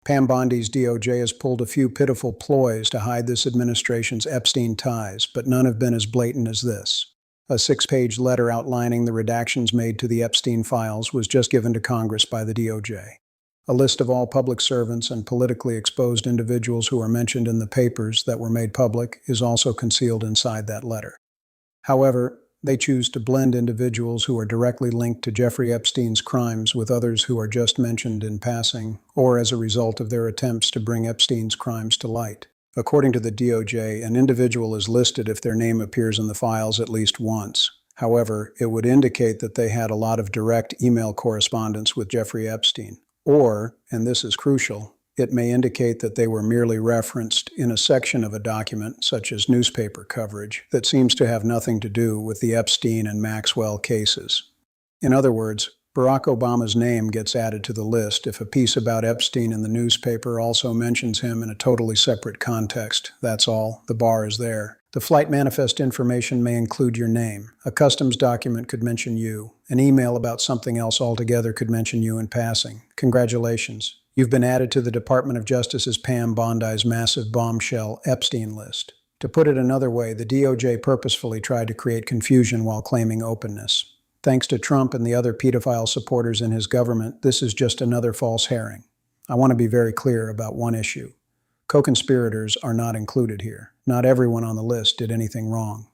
Pam Bondi's DOJ has pulled a few pitiful ploys to hide this administration's Epstein ties, but none have been as blatant as this. A 6-page letter outlining the redactions made to the Epstein files was just given to Congress by the DOJ. A list of all public servants and politically exposed individuals who are mentioned in the papers that were made public is also concealed inside that letter. However, they choose to blend individuals who are directly linked to Jeffrey Epstein's crimes with others who are just mentioned in passing, or as a result of their attempts to bring Epstein's crimes to light. According to the DOJ, an individual is listed if their name appears in the files at least once. However, it would indicate that they had a lot of direct email correspondence with Jeffrey Epstein. Or, and this is crucial, it may indicate that they were merely referenced in a section of a document, such as newspaper coverage, that seems to have nothing to do with the Epstein and Maxwell cases. In other words, Barack Obama's name gets added to the list if a piece about Epstein in the newspaper also mentions him in a totally separate context. That's all. The bar is there. The flight manifest information may include your name. A customs document could mention you. An email about something else altogether could mention you in passing. Congratulations. You've been added to the Department of Justice's Pam Bondi's massive bombshell Epstein list. To put it another way, the DOJ purposefully tried to create confusion while claiming openness. Thanks to Trump and the other pedophile supporters in his government, this is just another false herring. I want to be very clear about one issue. Co-conspirators are not included here. Not everyone on the list did anything wrong.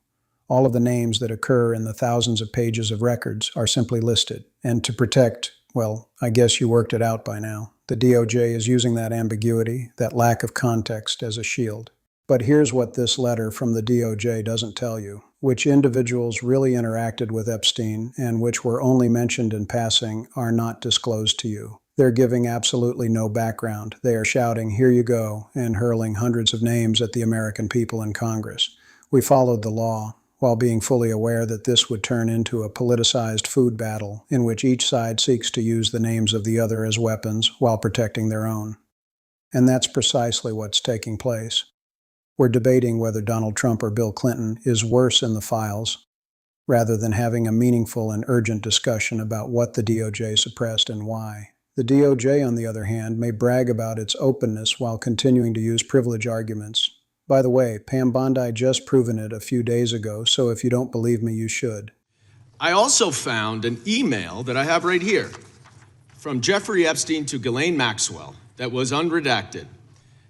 All of the names that occur in the thousands of pages of records are simply listed. And to protect, well, I guess you worked it out by now. The DOJ is using that ambiguity, that lack of context, as a shield. But here's what this letter from the DOJ doesn't tell you: which individuals really interacted with Epstein and which were only mentioned in passing are not disclosed to you. They're giving absolutely no background. They are shouting, "Here you go," and hurling hundreds of names at the American people in Congress. We followed the law, while being fully aware that this would turn into a politicized food battle in which each side seeks to use the names of the other as weapons while protecting their own. And that's precisely what's taking place. We're debating whether Donald Trump or Bill Clinton is worse in the files, rather than having a meaningful and urgent discussion about what the DOJ suppressed and why. The DOJ, on the other hand, may brag about its openness while continuing to use privilege arguments. By the way, Pam Bondi just proven it a few days ago, so if you don't believe me, you should. I also found an email that I have right here from Jeffrey Epstein to Ghislaine Maxwell that was unredacted,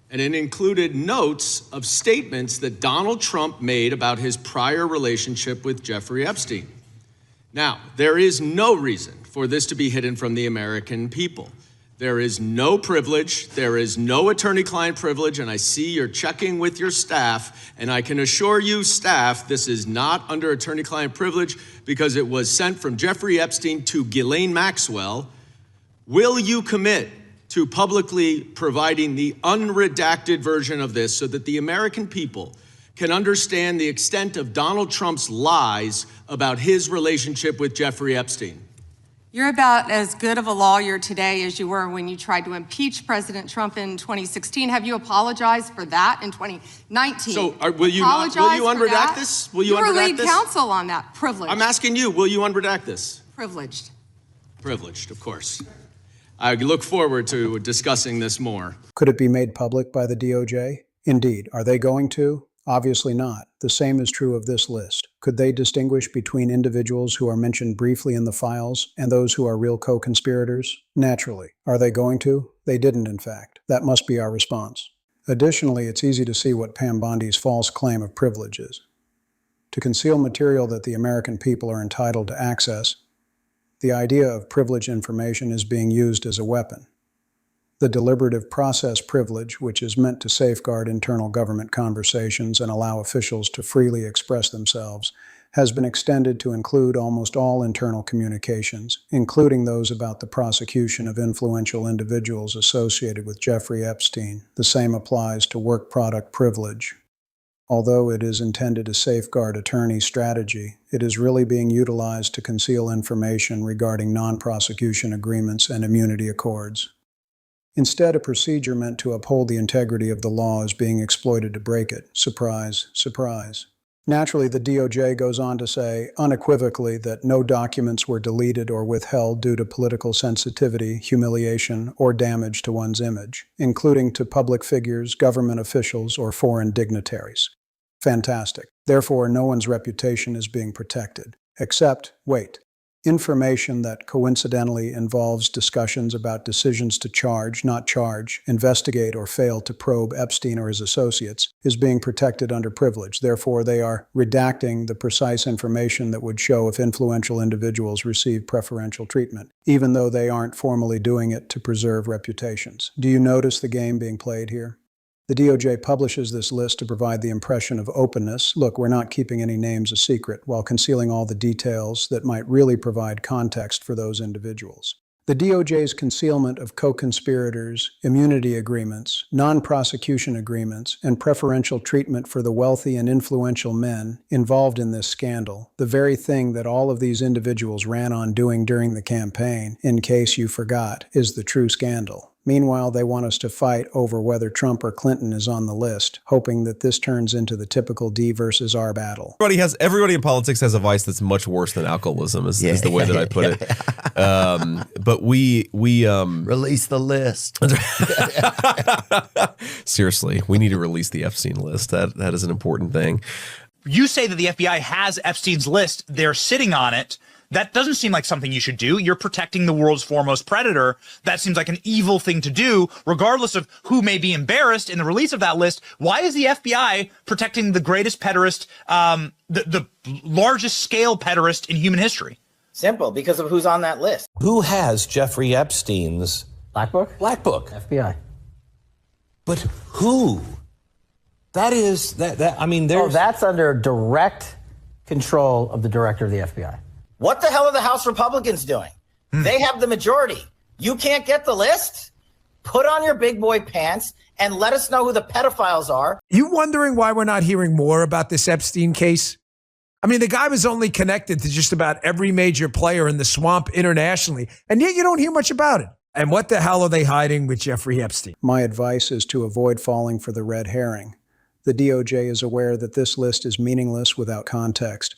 and it included notes of statements that Donald Trump made about his prior relationship with Jeffrey Epstein. Now, there is no reason for this to be hidden from the American people. There is no privilege, there is no attorney-client privilege, and I see you're checking with your staff, and I can assure you, staff, this is not under attorney-client privilege because it was sent from Jeffrey Epstein to Ghislaine Maxwell. Will you commit to publicly providing the unredacted version of this so that the American people can understand the extent of Donald Trump's lies about his relationship with Jeffrey Epstein? You're about as good of a lawyer today as you were when you tried to impeach President Trump in 2016. Have you apologized for that in 2019? So will you unredact this? Will you were unredact lead this? counsel on that. Privileged. I'm asking you, will you unredact this? Privileged. Privileged, of course. I look forward to discussing this more. Could it be made public by the DOJ? Indeed. Are they going to? Obviously not. The same is true of this list. Could they distinguish between individuals who are mentioned briefly in the files and those who are real co-conspirators? Naturally. Are they going to? They didn't, in fact. That must be our response. Additionally, it's easy to see what Pam Bondi's false claim of privilege is. To conceal material that the American people are entitled to access, the idea of privileged information is being used as a weapon. The deliberative process privilege, which is meant to safeguard internal government conversations and allow officials to freely express themselves, has been extended to include almost all internal communications, including those about the prosecution of influential individuals associated with Jeffrey Epstein. The same applies to work product privilege. Although it is intended to safeguard attorney strategy, it is really being utilized to conceal information regarding non-prosecution agreements and immunity accords. Instead, a procedure meant to uphold the integrity of the law is being exploited to break it. Surprise, surprise. Naturally, the DOJ goes on to say unequivocally that no documents were deleted or withheld due to political sensitivity, humiliation, or damage to one's image, including to public figures, government officials, or foreign dignitaries. Fantastic. Therefore, no one's reputation is being protected. Except, wait, information that coincidentally involves discussions about decisions to charge, not charge, investigate, or fail to probe Epstein or his associates is being protected under privilege. Therefore, they are redacting the precise information that would show if influential individuals receive preferential treatment, even though they aren't formally doing it to preserve reputations. Do you notice the game being played here? The DOJ publishes this list to provide the impression of openness. Look, we're not keeping any names a secret, while concealing all the details that might really provide context for those individuals. The DOJ's concealment of co-conspirators, immunity agreements, non-prosecution agreements, and preferential treatment for the wealthy and influential men involved in this scandal, the very thing that all of these individuals ran on doing during the campaign, in case you forgot, is the true scandal. Meanwhile, they want us to fight over whether Trump or Clinton is on the list, hoping that this turns into the typical D versus R battle. Everybody in politics has a vice that's much worse than alcoholism, is the way that I put it. But we release the list. Seriously, we need to release the Epstein list. That is an important thing. You say that the FBI has Epstein's list. They're sitting on it. That doesn't seem like something you should do. You're protecting the world's foremost predator. That seems like an evil thing to do, regardless of who may be embarrassed in the release of that list. Why is the FBI protecting the greatest pederast, the largest scale pederast in human history? Simple, because of who's on that list. Who has Jeffrey Epstein's Black Book? Black Book? FBI. But who? That is, I mean, there's... Oh, that's under direct control of the director of the FBI. What the hell are the House Republicans doing? They have the majority. You can't get the list? Put on your big boy pants and let us know who the pedophiles are. You wondering why we're not hearing more about this Epstein case? I mean, the guy was only connected to just about every major player in the swamp internationally, and yet you don't hear much about it. And what the hell are they hiding with Jeffrey Epstein? My advice is to avoid falling for the red herring. The DOJ is aware that this list is meaningless without context.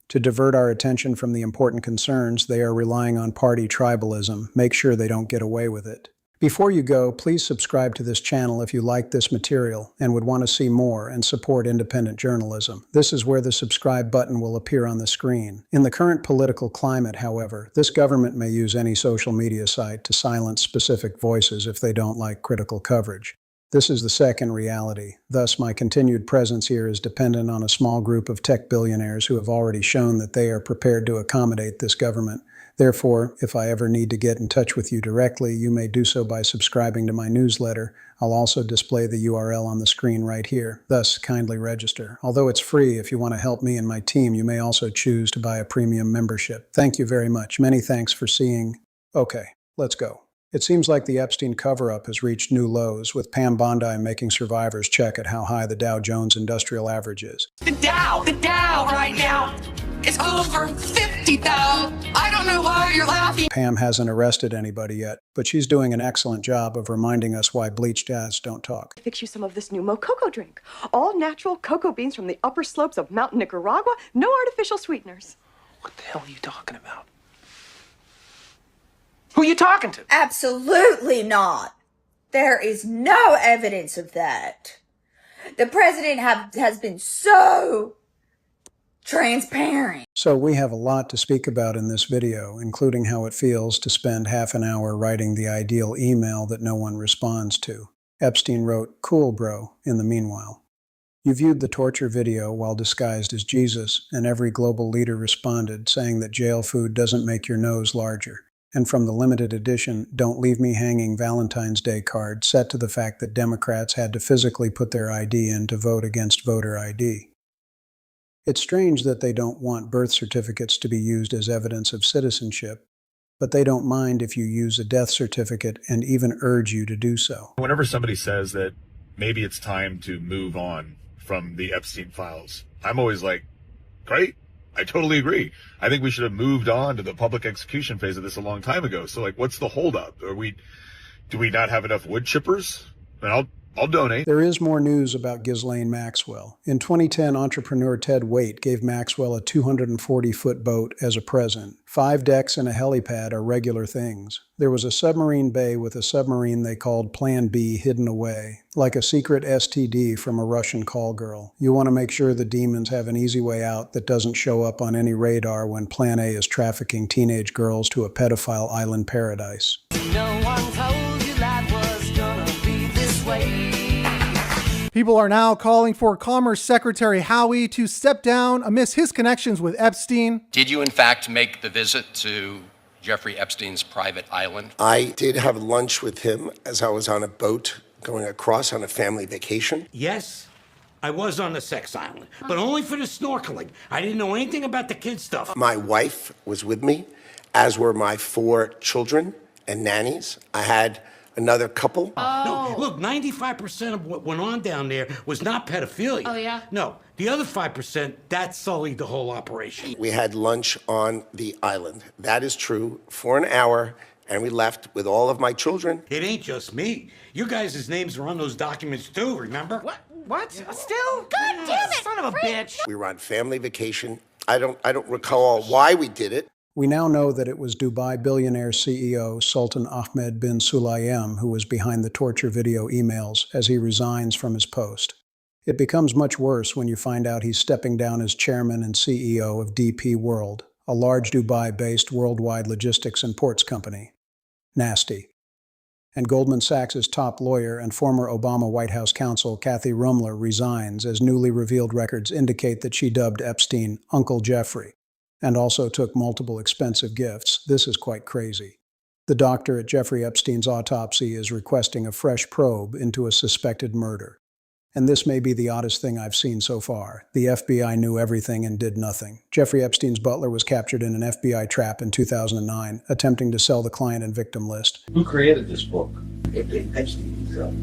To divert our attention from the important concerns, they are relying on party tribalism. Make sure they don't get away with it. Before you go, please subscribe to this channel if you like this material and would want to see more and support independent journalism. This is where the subscribe button will appear on the screen. In the current political climate, however, this government may use any social media site to silence specific voices if they don't like critical coverage. This is the second reality. Thus, my continued presence here is dependent on a small group of tech billionaires who have already shown that they are prepared to accommodate this government. Therefore, if I ever need to get in touch with you directly, you may do so by subscribing to my newsletter. I'll also display the URL on the screen right here. Thus, kindly register. Although it's free, if you want to help me and my team, you may also choose to buy a premium membership. Thank you very much. Many thanks for seeing. Okay, let's go. It seems like the Epstein cover-up has reached new lows, with Pam Bondi making survivors check at how high the Dow Jones Industrial Average is. The Dow right now is over 50,000. I don't know why you're laughing. Pam hasn't arrested anybody yet, but she's doing an excellent job of reminding us why bleached ass don't talk. Fix you some of this new Mococo drink. All natural cocoa beans from the upper slopes of Mountain Nicaragua. No artificial sweeteners. What the hell are you talking about? Who are you talking to? Absolutely not. There is no evidence of that. The president has been so transparent. So we have a lot to speak about in this video, including how it feels to spend half an hour writing the ideal email that no one responds to. Epstein wrote, "Cool, bro," in the meanwhile. You viewed the torture video while disguised as Jesus, and every global leader responded, saying that jail food doesn't make your nose larger. And from the limited edition "Don't Leave Me Hanging" Valentine's Day card set to the fact that Democrats had to physically put their ID in to vote against voter ID. It's strange that they don't want birth certificates to be used as evidence of citizenship, but they don't mind if you use a death certificate and even urge you to do so. Whenever somebody says that maybe it's time to move on from the Epstein files, I'm always like, great. I totally agree. I think we should have moved on to the public execution phase of this a long time ago. So, like, what's the holdup? Do we not have enough wood chippers? And I'll donate. There is more news about Ghislaine Maxwell. In 2010, entrepreneur Ted Waite gave Maxwell a 240-foot boat as a present. 5 decks and a helipad are regular things. There was a submarine bay with a submarine they called Plan B hidden away, like a secret STD from a Russian call girl. You want to make sure the demons have an easy way out that doesn't show up on any radar when Plan A is trafficking teenage girls to a pedophile island paradise. No one told you life was gonna be this way. People are now calling for Commerce Secretary Howie to step down amidst his connections with Epstein. Did you, in fact, make the visit to Jeffrey Epstein's private island? I did have lunch with him as I was on a boat going across on a family vacation. Yes, I was on the sex island, but only for the snorkeling. I didn't know anything about the kid stuff. My wife was with me, as were my 4 children and nannies. I had another couple. No, look, 95% of what went on down there was not pedophilia. Oh, yeah? No, the other 5%, that sullied the whole operation. We had lunch on the island. That is true, for an hour, and we left with all of my children. It ain't just me. You guys' names are on those documents too, remember? What? Still? God damn it! Son of a bitch. We were on family vacation. I don't recall why we did it. We now know that it was Dubai billionaire CEO Sultan Ahmed bin Sulayem who was behind the torture video emails as he resigns from his post. It becomes much worse when you find out he's stepping down as chairman and CEO of DP World, a large Dubai-based worldwide logistics and ports company. Nasty. And Goldman Sachs' top lawyer and former Obama White House counsel Kathy Rumler resigns as newly revealed records indicate that she dubbed Epstein Uncle Jeffrey, and also took multiple expensive gifts. This is quite crazy. The doctor at Jeffrey Epstein's autopsy is requesting a fresh probe into a suspected murder. And this may be the oddest thing I've seen so far. The FBI knew everything and did nothing. Jeffrey Epstein's butler was captured in an FBI trap in 2009, attempting to sell the client and victim list. Who created this book? Epstein himself.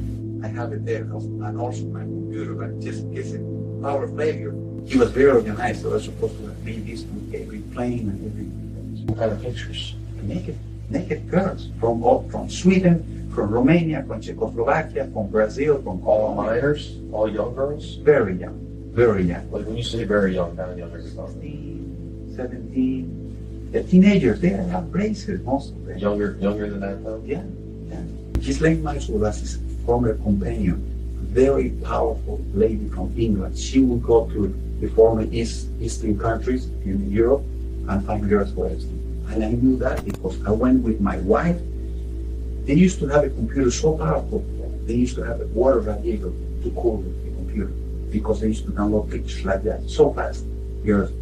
I have it there, and also my computer, but just gives it power of failure. He was very organized, so I was supposed to read this from every plane and every kind of pictures. Naked girls from Sweden, from Romania, from Czechoslovakia, from Brazil, from all minors, all young girls? Very young, very young. Like when you say very young, how young are you talking? 17. They're teenagers, they have braces, most of them. Younger than that though? Yeah. Ghislaine Maxwell was his former companion, very powerful lady from England. She would go to the former Eastern countries in Europe and find girls for Epstein. And I knew that because I went with my wife. They used to have a computer so powerful, they used to have a water radiator to cool the computer because they used to download pictures like that so fast. Girls,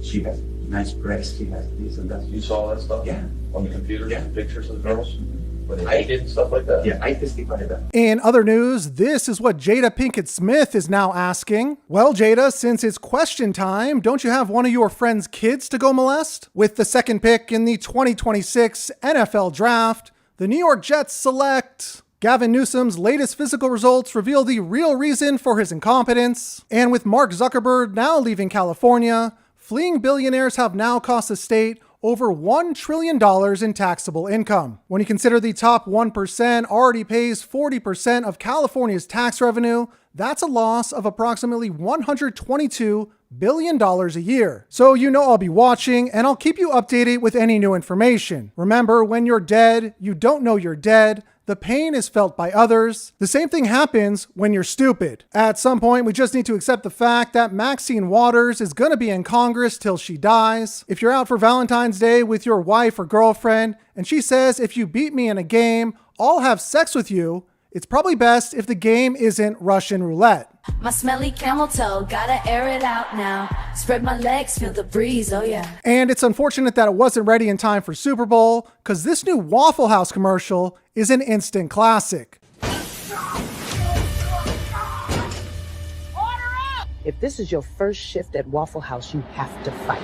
she has nice breasts, she has this and that. You saw that stuff? Yeah. On the computer? Yeah. Pictures of the girls? When they did stuff like that? Yeah, I testified to that. In other news, this is what Jada Pinkett Smith is now asking. Well, Jada, since it's question time, don't you have one of your friend's kids to go molest? With the second pick in the 2026 NFL Draft, the New York Jets select Gavin Newsom's latest physical results reveal the real reason for his incompetence. And with Mark Zuckerberg now leaving California, fleeing billionaires have now cost the state over $1 trillion in taxable income. When you consider the top 1% already pays 40% of California's tax revenue, that's a loss of approximately $122 billion a year. So you know I'll be watching and I'll keep you updated with any new information. Remember, when you're dead, you don't know you're dead. The pain is felt by others. The same thing happens when you're stupid. At some point, we just need to accept the fact that Maxine Waters is gonna be in Congress till she dies. If you're out for Valentine's Day with your wife or girlfriend, and she says, if you beat me in a game, I'll have sex with you, it's probably best if the game isn't Russian roulette. My smelly camel toe, gotta air it out now. Spread my legs, feel the breeze, oh yeah. And it's unfortunate that it wasn't ready in time for Super Bowl, because this new Waffle House commercial is an instant classic. If this is your first shift at Waffle House, you have to fight.